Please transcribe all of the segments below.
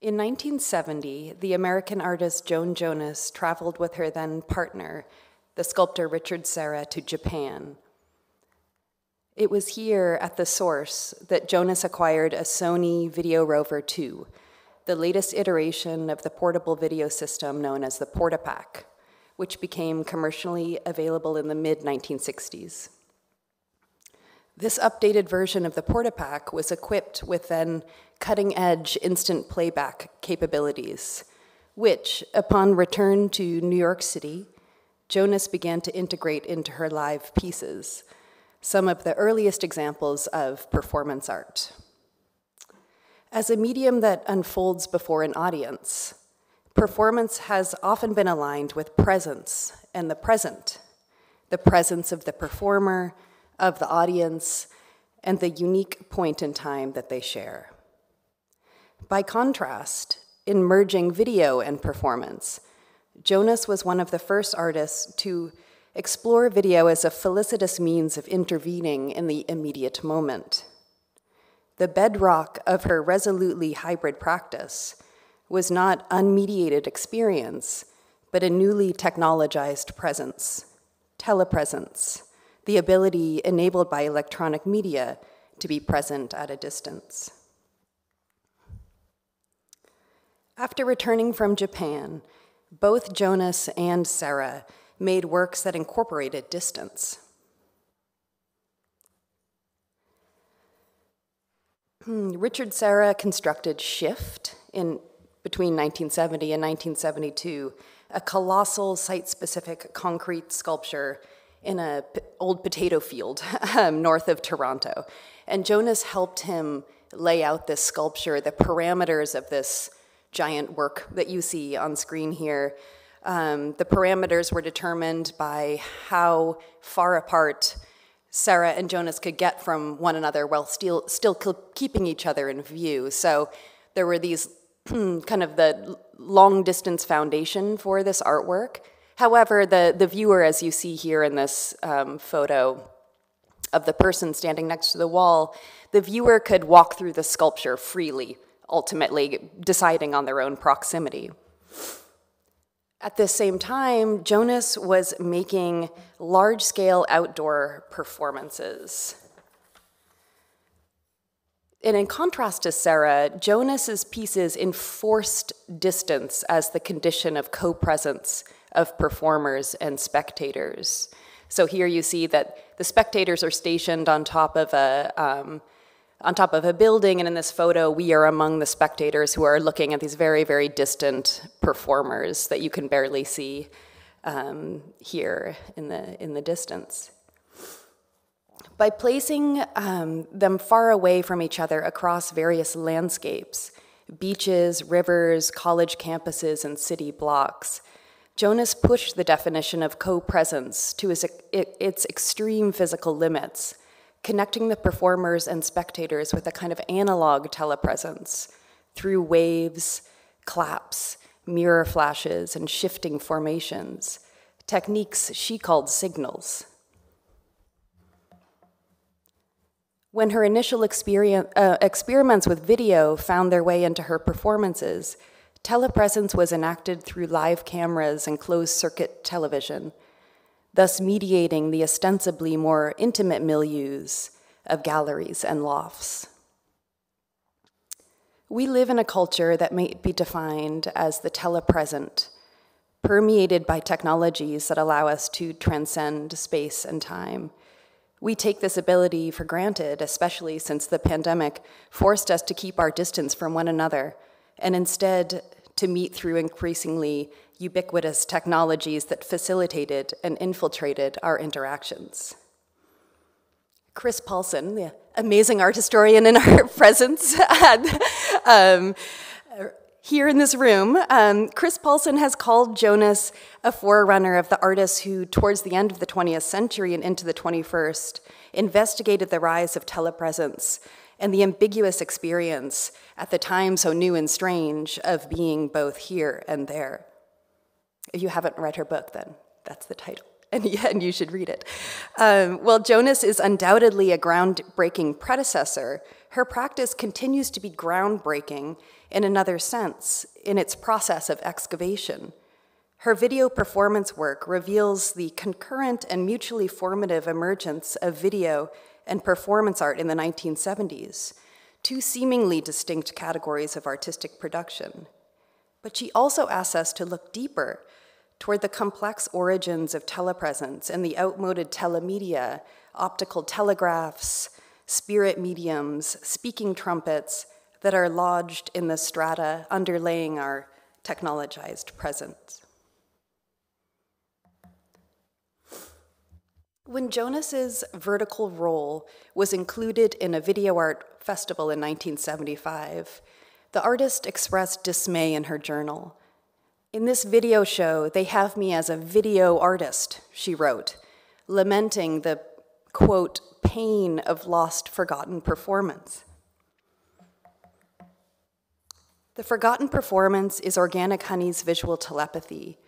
In 1970, the American artist Jonas traveled with her then partner, the sculptor Richard Serra, to Japan. It was here at the source that Jonas acquired a Sony Video Rover 2, the latest iteration of the portable video system known as the Portapak, which became commercially available in the mid-1960s. This updated version of the Portapak was equipped with then cutting-edge instant playback capabilities, which, upon return to New York City, Jonas began to integrate into her live pieces, some of the earliest examples of performance art. As a medium that unfolds before an audience, performance has often been aligned with presence and the presence of the performer, of the audience, and the unique point in time that they share. By contrast, in merging video and performance, Jonas was one of the first artists to explore video as a felicitous means of intervening in the immediate moment. The bedrock of her resolutely hybrid practice was not unmediated experience, but a newly technologized presence, telepresence, the ability enabled by electronic media to be present at a distance. After returning from Japan, both Jonas and Serra made works that incorporated distance. Richard Serra constructed Shift between 1970 and 1972, a colossal site-specific concrete sculpture in an old potato field north of Toronto. And Jonas helped him lay out this sculpture, the parameters of this giant work that you see on screen here. The parameters were determined by how far apart Serra and Jonas could get from one another while still keeping each other in view. So there were these kind of the long distance foundation for this artwork. However, the viewer, as you see here in this photo of the person standing next to the wall, the viewer could walk through the sculpture freely, ultimately deciding on their own proximity. At the same time, Jonas was making large-scale outdoor performances. And in contrast to Serra, Jonas's pieces enforced distance as the condition of co-presence of performers and spectators. So here you see that the spectators are stationed on top of a building, and in this photo, we are among the spectators who are looking at these very, very distant performers that you can barely see here in the distance. By placing them far away from each other across various landscapes, beaches, rivers, college campuses, and city blocks, Jonas pushed the definition of co-presence to its extreme physical limits, connecting the performers and spectators with a kind of analog telepresence through waves, claps, mirror flashes, and shifting formations, techniques she called signals. When her initial experiments with video found their way into her performances, telepresence was enacted through live cameras and closed-circuit television, thus mediating the ostensibly more intimate milieus of galleries and lofts. We live in a culture that may be defined as the telepresent, permeated by technologies that allow us to transcend space and time. We take this ability for granted, especially since the pandemic forced us to keep our distance from one another, and instead to meet through increasingly ubiquitous technologies that facilitated and infiltrated our interactions. Chris Paulson, the amazing art historian in our presence, here in this room, Chris Paulson has called Jonas a forerunner of the artists who, towards the end of the 20th century and into the 21st, investigated the rise of telepresence and the ambiguous experience, at the time so new and strange, of being both here and there. If you haven't read her book, then that's the title, and you should read it. Well, Jonas is undoubtedly a groundbreaking predecessor her practice continues to be groundbreaking in another sense, in its process of excavation. Her video performance work reveals the concurrent and mutually formative emergence of video and performance art in the 1970s, two seemingly distinct categories of artistic production. But she also asks us to look deeper toward the complex origins of telepresence and the outmoded telemedia, optical telegraphs, spirit mediums, speaking trumpets that are lodged in the strata underlaying our technologized presence. When Jonas's vertical roll was included in a video art festival in 1975, the artist expressed dismay in her journal. "In this video show, they have me as a video artist," she wrote, lamenting the, quote, pain of lost, forgotten performance. The forgotten performance is Organic Honey's visual telepathy,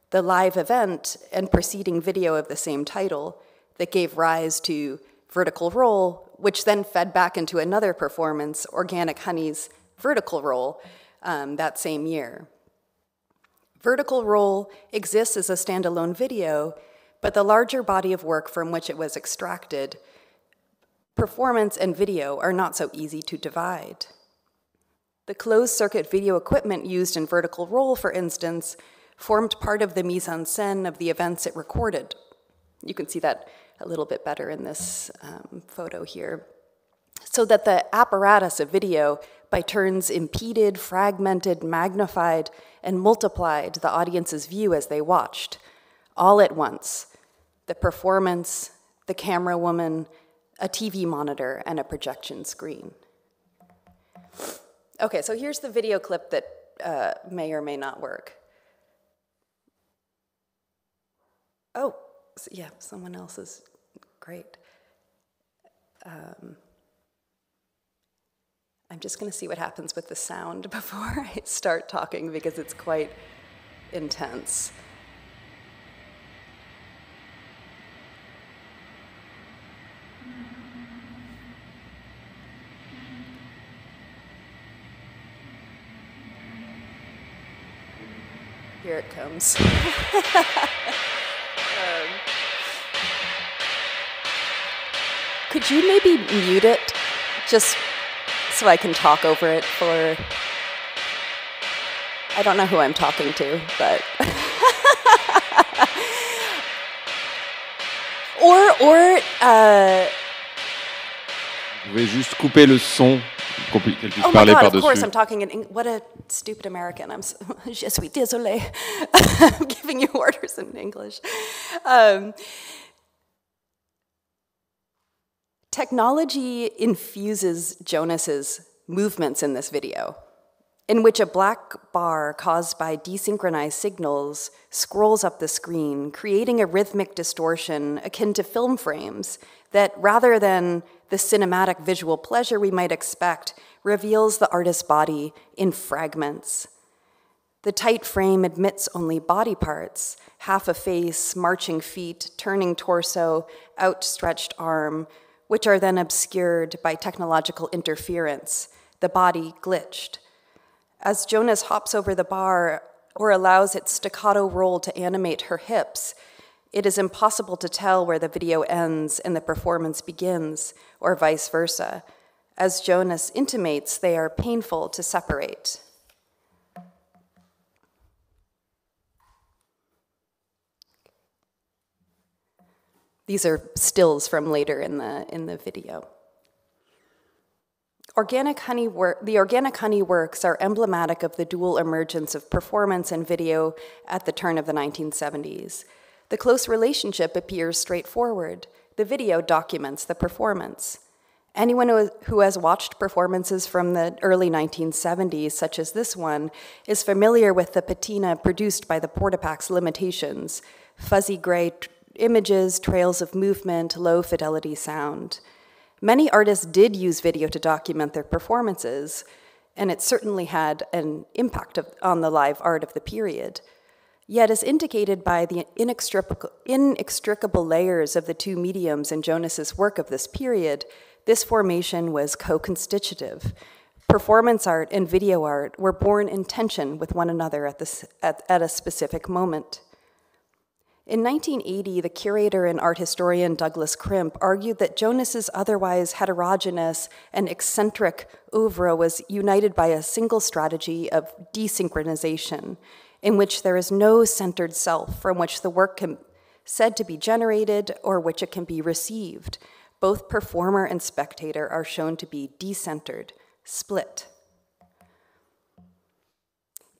the live event and preceding video of the same title that gave rise to Vertical Roll, which then fed back into another performance, Organic Honey's Vertical Roll, that same year. Vertical Roll exists as a standalone video, but the larger body of work from which it was extracted, performance and video, are not so easy to divide. The closed-circuit video equipment used in Vertical Roll, for instance, formed part of the mise-en-scène of the events it recorded. You can see that a little bit better in this photo here. So that the apparatus of video, by turns, impeded, fragmented, magnified, and multiplied the audience's view as they watched, all at once: the performance, the camera woman, a TV monitor, and a projection screen. Okay, so here's the video clip that may or may not work. Oh, yeah, someone else is great. I'm just going to see what happens with the sound before I start talking because it's quite intense. Here it comes. Could you maybe mute it just so I can talk over it for, I don't know who I'm talking to, but. Vous pouvez juste couper le son, qu'elle puisse oh parler my God, par-dessus. Of course, I'm talking in English. What a stupid American. Je suis désolé. I'm giving you orders in English. Technology infuses Jonas's movements in this video, in which a black bar caused by desynchronized signals scrolls up the screen, creating a rhythmic distortion akin to film frames that, rather than the cinematic visual pleasure we might expect, reveals the artist's body in fragments. The tight frame admits only body parts, half a face, marching feet, turning torso, outstretched arm, which are then obscured by technological interference, the body glitched. As Jonas hops over the bar or allows its staccato roll to animate her hips, it is impossible to tell where the video ends and the performance begins, or vice versa. As Jonas intimates, they are painful to separate. These are stills from later in the video. The Organic Honey works are emblematic of the dual emergence of performance and video at the turn of the 1970s. The close relationship appears straightforward. The video documents the performance. Anyone who has watched performances from the early 1970s, such as this one, is familiar with the patina produced by the Portapac's limitations: fuzzy gray images, trails of movement, low fidelity sound. Many artists did use video to document their performances, and it certainly had an impact on the live art of the period. Yet, as indicated by the inextricable layers of the two mediums in Jonas's work of this period, this formation was co-constitutive. Performance art and video art were born in tension with one another at a specific moment. In 1980, the curator and art historian Douglas Crimp argued that Jonas's otherwise heterogeneous and eccentric oeuvre was united by a single strategy of desynchronization, in which there is no centered self from which the work can said to be generated or which it can be received. Both performer and spectator are shown to be decentered, split.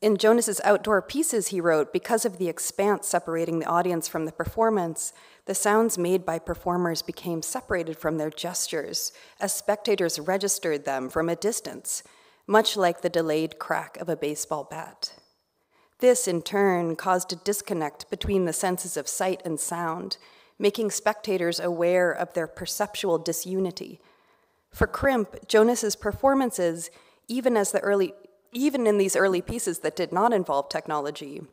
In Jonas's outdoor pieces, he wrote, because of the expanse separating the audience from the performance, the sounds made by performers became separated from their gestures as spectators registered them from a distance, much like the delayed crack of a baseball bat. This, in turn, caused a disconnect between the senses of sight and sound, making spectators aware of their perceptual disunity. For Crimp, Jonas's performances, even in these early pieces that did not involve technology,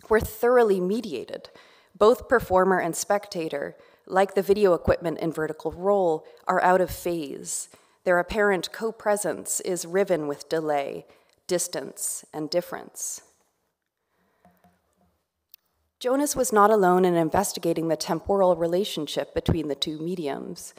were thoroughly mediated. Both performer and spectator, like the video equipment in Vertical Roll, are out of phase. Their apparent co-presence is riven with delay, distance, and difference. Jonas was not alone in investigating the temporal relationship between the two mediums.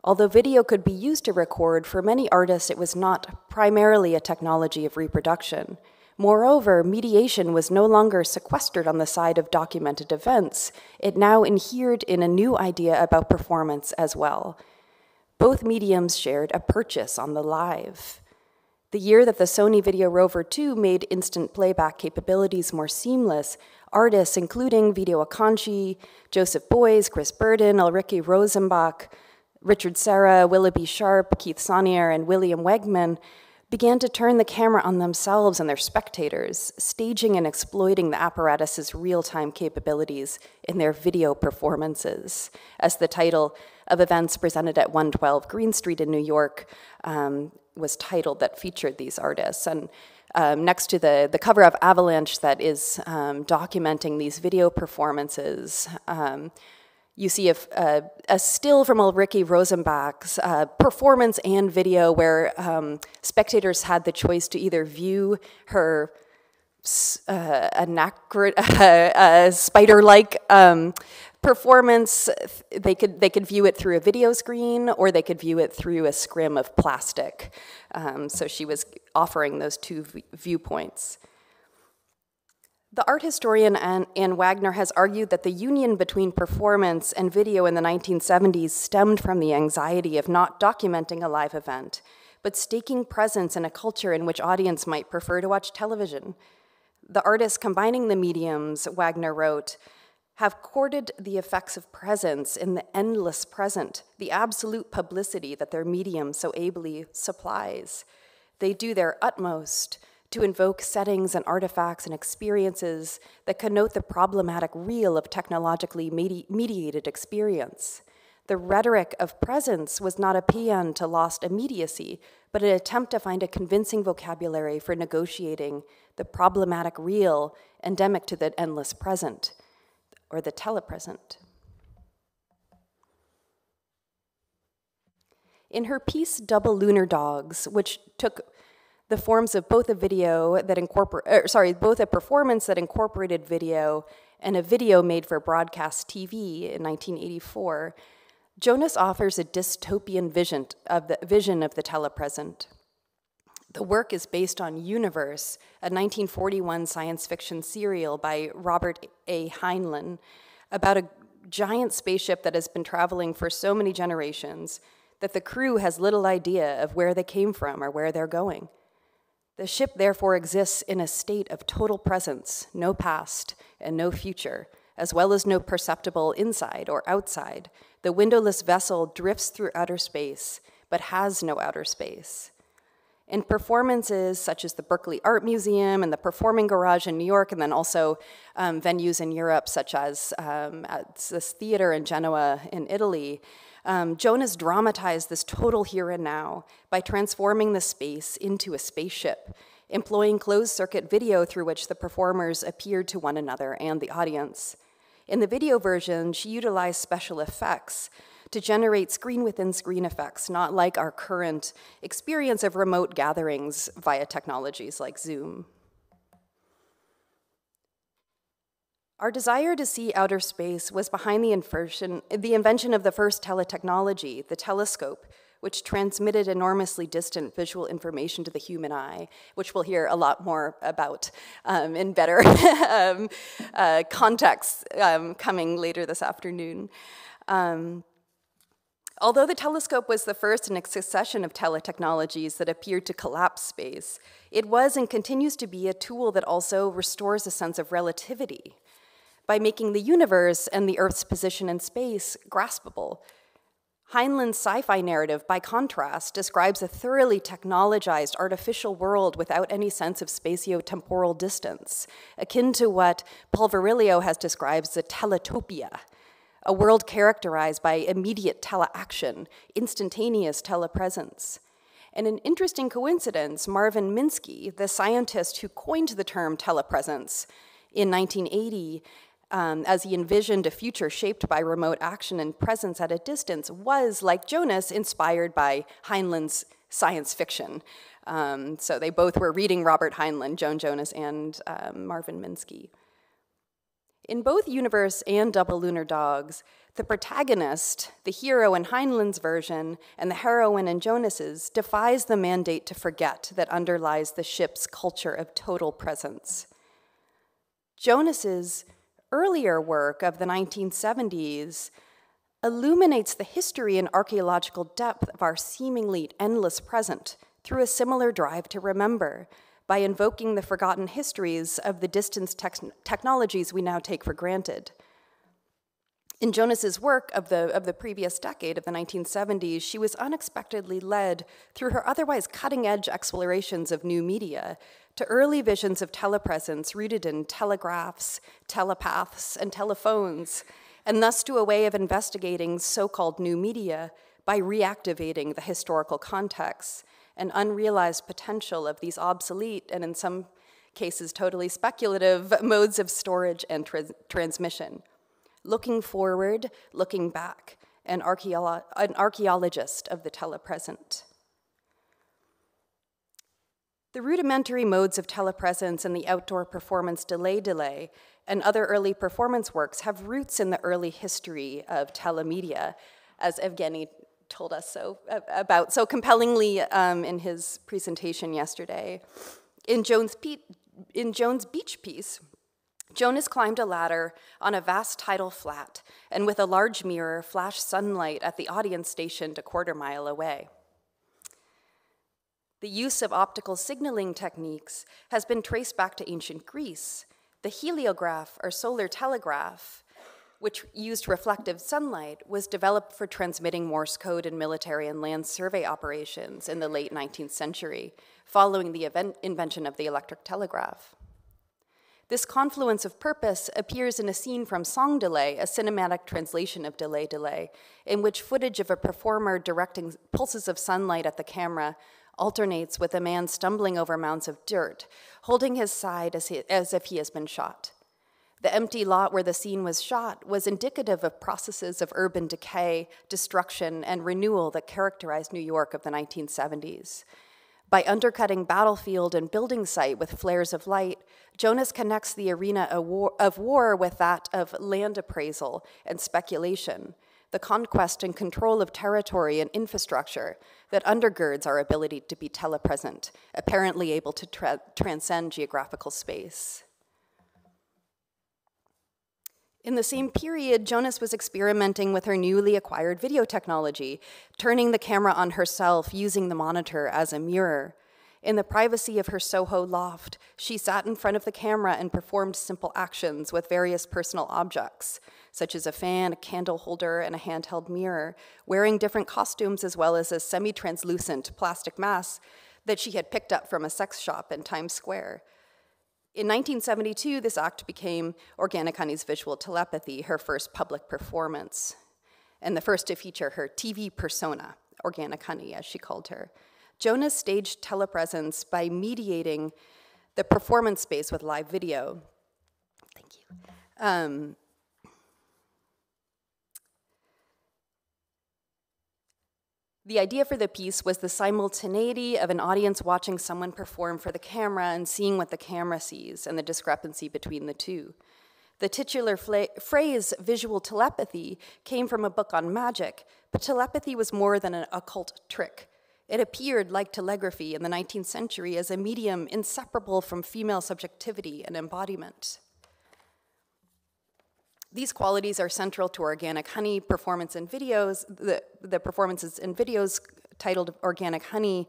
Although video could be used to record, for many artists it was not primarily a technology of reproduction. Moreover, mediation was no longer sequestered on the side of documented events. It now inhered in a new idea about performance as well. Both mediums shared a purchase on the live. The year that the Sony Video Rover 2 made instant playback capabilities more seamless, artists including Vito Acconci, Joseph Beuys, Chris Burden, Ulrike Rosenbach, Richard Serra, Willoughby Sharp, Keith Saunier, and William Wegman began to turn the camera on themselves and their spectators, staging and exploiting the apparatus's real-time capabilities in their video performances, as the title of events presented at 112 Green Street in New York was titled that featured these artists. And next to the cover of Avalanche that is documenting these video performances, you see a still from Ulrike Rosenbach's performance and video where spectators had the choice to either view her spider-like performance. They could view it through a video screen, or they could view it through a scrim of plastic. So she was offering those two viewpoints. The art historian Anne Wagner has argued that the union between performance and video in the 1970s stemmed from the anxiety of not documenting a live event, but staking presence in a culture in which audience might prefer to watch television. The artists combining the mediums, Wagner wrote, have courted the effects of presence in the endless present, the absolute publicity that their medium so ably supplies. They do their utmost to invoke settings and artifacts and experiences that connote the problematic real of technologically mediated experience. The rhetoric of presence was not a paean to lost immediacy, but an attempt to find a convincing vocabulary for negotiating the problematic real endemic to the endless present, or the telepresent. In her piece, Double Lunar Dogs, which took the forms of both a both a performance that incorporated video and a video made for broadcast TV in 1984, Jonas offers a dystopian vision of the telepresent. The work is based on Universe, a 1941 science fiction serial by Robert A. Heinlein about a giant spaceship that has been traveling for so many generations that the crew has little idea of where they came from or where they're going. The ship therefore exists in a state of total presence, no past and no future, as well as no perceptible inside or outside. The windowless vessel drifts through outer space, but has no outer space. In performances such as the Berkeley Art Museum and the Performing Garage in New York, and then also venues in Europe such as at this theater in Genoa in Italy, Jonas dramatized this total here and now by transforming the space into a spaceship, employing closed-circuit video through which the performers appeared to one another and the audience. In the video version, she utilized special effects to generate screen-within-screen effects, not like our current experience of remote gatherings via technologies like Zoom. Our desire to see outer space was behind the invention of the first teletechnology, the telescope, which transmitted enormously distant visual information to the human eye, which we'll hear a lot more about in better context coming later this afternoon. Although the telescope was the first in a succession of teletechnologies that appeared to collapse space, it was and continues to be a tool that also restores a sense of relativity by making the universe and the Earth's position in space graspable. Heinlein's sci-fi narrative, by contrast, describes a thoroughly technologized artificial world without any sense of spatio-temporal distance, akin to what Paul Virilio has described as a teletopia, a world characterized by immediate teleaction, instantaneous telepresence. And an interesting coincidence, Marvin Minsky, the scientist who coined the term telepresence in 1980, as he envisioned a future shaped by remote action and presence at a distance, was, like Jonas, inspired by Heinlein's science fiction. So they both were reading Robert Heinlein, Joan Jonas and Marvin Minsky. In both Universe and Double Lunar Dogs, the protagonist, the hero in Heinlein's version, and the heroine in Jonas's, defies the mandate to forget that underlies the ship's culture of total presence. Jonas's earlier work of the 1970s illuminates the history and archaeological depth of our seemingly endless present through a similar drive to remember, by invoking the forgotten histories of the distance technologies we now take for granted. In Jonas's work of the previous decade, of the 1970s, she was unexpectedly led through her otherwise cutting-edge explorations of new media to early visions of telepresence rooted in telegraphs, telepaths, and telephones, and thus to a way of investigating so-called new media by reactivating the historical context and unrealized potential of these obsolete and in some cases totally speculative modes of storage and transmission. Looking forward, looking back, an archaeologist of the telepresent. The rudimentary modes of telepresence and the outdoor performance delay, and other early performance works have roots in the early history of telemedia, as Evgeny told us about so compellingly in his presentation yesterday. In Joan's beach piece, Jonas climbed a ladder on a vast tidal flat and with a large mirror flashed sunlight at the audience stationed a quarter-mile away. The use of optical signaling techniques has been traced back to ancient Greece. The heliograph, or solar telegraph, which used reflective sunlight, was developed for transmitting Morse code in military and land survey operations in the late 19th century, following the invention of the electric telegraph. This confluence of purpose appears in a scene from Song Delay, a cinematic translation of Delay, in which footage of a performer directing pulses of sunlight at the camera alternates with a man stumbling over mounds of dirt, holding his side as if he has been shot. The empty lot where the scene was shot was indicative of processes of urban decay, destruction, and renewal that characterized New York of the 1970s. By undercutting battlefield and building site with flares of light, Jonas connects the arena of war with that of land appraisal and speculation, the conquest and control of territory and infrastructure that undergirds our ability to be telepresent, apparently able to transcend geographical space. In the same period, Jonas was experimenting with her newly acquired video technology, turning the camera on herself, using the monitor as a mirror. In the privacy of her Soho loft, she sat in front of the camera and performed simple actions with various personal objects, such as a fan, a candle holder, and a handheld mirror, wearing different costumes as well as a semi-translucent plastic mask that she had picked up from a sex shop in Times Square. In 1972, this act became Organic Honey's Visual Telepathy, her first public performance, and the first to feature her TV persona, Organic Honey, as she called her. Jonas staged telepresence by mediating the performance space with live video. Thank you. The idea for the piece was the simultaneity of an audience watching someone perform for the camera and seeing what the camera sees, and the discrepancy between the two. The titular phrase, visual telepathy, came from a book on magic, but telepathy was more than an occult trick. It appeared, like telegraphy in the 19th century, as a medium inseparable from female subjectivity and embodiment. These qualities are central to Organic Honey performance in videos, the performances in videos titled Organic Honey,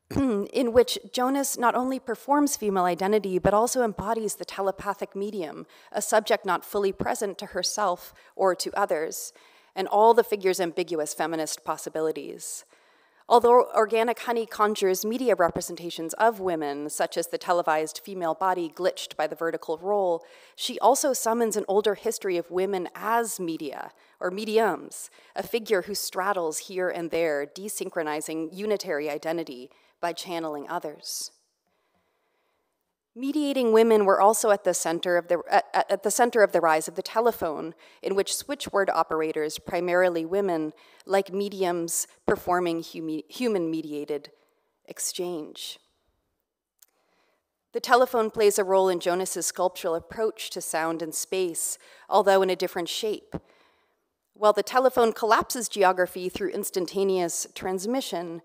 in which Jonas not only performs female identity, but also embodies the telepathic medium, a subject not fully present to herself or to others, and all the figure's ambiguous feminist possibilities. Although Organic Honey conjures media representations of women, such as the televised female body glitched by the vertical roll, she also summons an older history of women as media, or mediums, a figure who straddles here and there, desynchronizing unitary identity by channeling others. Mediating women were also at the center of the rise of the telephone, in which switchword operators, primarily women, like mediums performing human-mediated exchange. The telephone plays a role in Jonas's sculptural approach to sound and space, although in a different shape. While the telephone collapses geography through instantaneous transmission,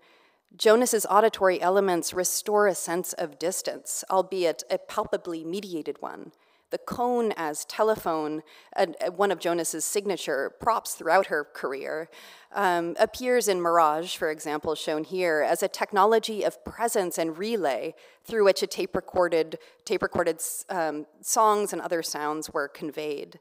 Jonas's auditory elements restore a sense of distance, albeit a palpably mediated one. The cone as telephone, one of Jonas's signature props throughout her career, appears in Mirage, for example, shown here, as a technology of presence and relay through which a tape-recorded songs and other sounds were conveyed.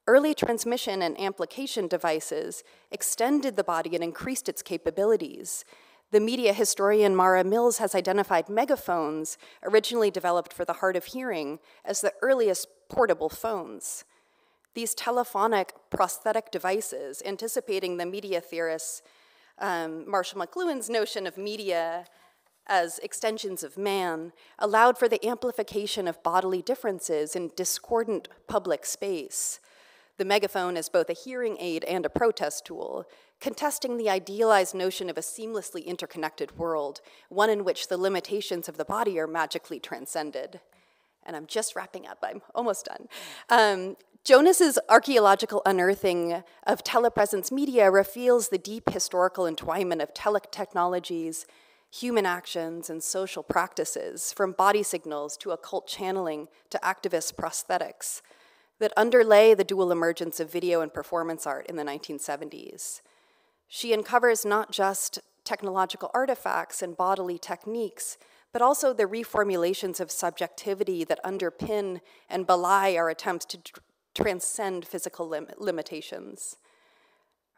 Early transmission and amplification devices extended the body and increased its capabilities. The media historian Mara Mills has identified megaphones, originally developed for the hard of hearing, as the earliest portable phones. These telephonic prosthetic devices, anticipating the media theorist Marshall McLuhan's notion of media as extensions of man, allowed for the amplification of bodily differences in discordant public space. The megaphone is both a hearing aid and a protest tool, contesting the idealized notion of a seamlessly interconnected world, one in which the limitations of the body are magically transcended. And I'm just wrapping up, I'm almost done. Jonas's archaeological unearthing of telepresence media reveals the deep historical entwinement of technologies, human actions, and social practices, from body signals to occult channeling to activist prosthetics, that underlay the dual emergence of video and performance art in the 1970s. She uncovers not just technological artifacts and bodily techniques, but also the reformulations of subjectivity that underpin and belie our attempts to transcend physical limitations.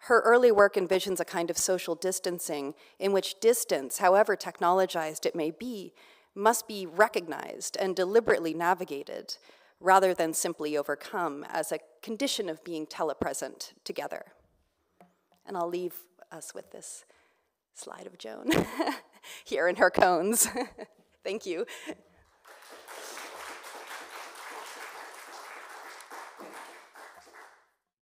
Her early work envisions a kind of social distancing in which distance, however technologized it may be, must be recognized and deliberately navigated, rather than simply overcome as a condition of being telepresent together. And I'll leave us with this slide of Joan here in her cones. Thank you.